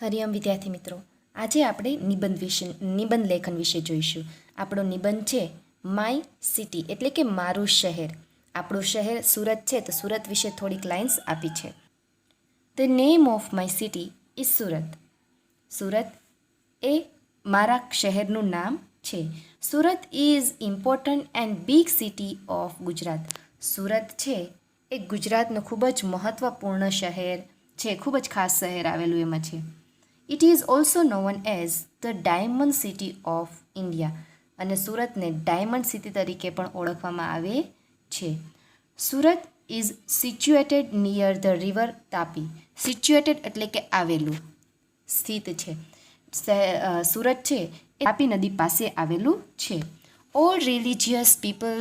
હરિઓમ વિદ્યાર્થી મિત્રો, આજે આપણે નિબંધ લેખન વિશે જોઈશું. આપણો નિબંધ છે માય સિટી એટલે કે મારું શહેર. આપણું શહેર સુરત છે, તો સુરત વિશે થોડીક લાઇન્સ આપી છે. The name of my city is Surat. Surat એ મારા શહેરનું નામ છે. Surat is important and big city of Gujarat. Surat છે એ ગુજરાતનું ખૂબ જ મહત્ત્વપૂર્ણ શહેર છે, ખૂબ જ ખાસ શહેર આવેલું એમાં છે. It is also known as the diamond city of India. અને સુરતને ડાયમંડ સિટી તરીકે પણ ઓળખવામાં આવે છે. Surat is situated near the river Tapi. Situated એટલે કે આવેલું, સ્થિત છે. સુરત છે એ તાપી નદી પાસે આવેલું છે. All religious people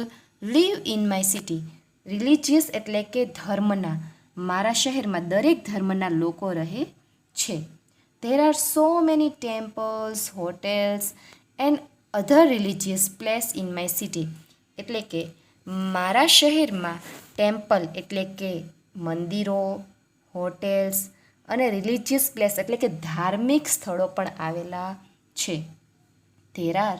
live in my city. Religious એટલે કે ધર્મના. મારા શહેરમાં દરેક ધર્મના લોકો રહે છે. There are so many temples, hotels and other religious place in my city. એટલે કે મારા શહેરમાં ટેમ્પલ એટલે કે મંદિરો, હોટેલ્સ અને રિલિજિયસ પ્લેસ એટલે કે ધાર્મિક સ્થળો પણ આવેલા છે. There are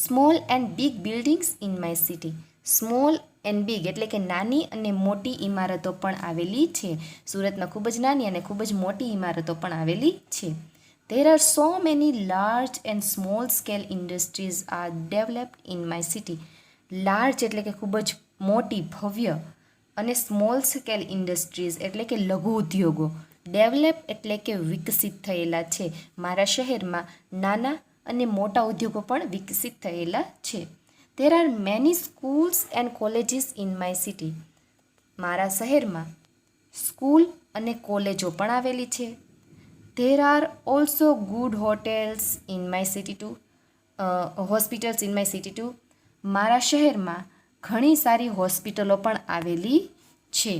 small and big buildings in my city. Small and big એટલે કે નાની અને મોટી ઇમારતો પણ આવેલી છે. સુરતમાં ખૂબ જ નાની અને ખૂબ જ મોટી ઇમારતો પણ આવેલી છે. There are so many large and small scale industries are developed in my city. Large એટલે કે ખૂબ જ મોટી, ભવ્ય, અને સ્મોલ સ્કેલ ઇન્ડસ્ટ્રીઝ એટલે કે લઘુ ઉદ્યોગો. ડેવલપ એટલે કે વિકસિત થયેલા છે. મારા શહેરમાં નાના અને મોટા ઉદ્યોગો પણ વિકસિત થયેલા છે. There are many schools and colleges in my city. મારા શહેરમાં સ્કૂલ અને કોલેજો પણ આવેલી છે. There are also good hotels in my city too. Hospitals in my city too. મારા શહેરમાં ઘણી સારી હોસ્પિટલો પણ આવેલી છે.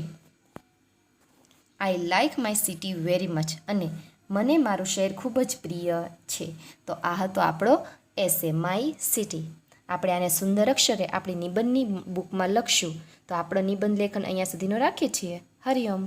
I like my city very much. અને મને મારું શહેર ખૂબ જ પ્રિય છે. તો આ હતો આપણો એસે માય સિટી. આપણે આને સુંદર અક્ષરે આપણી નિબંધની બુકમાં લખશું. તો આપણો નિબંધ લેખન અહીંયા સુધીનો રાખીએ છીએ. હરિઓમ.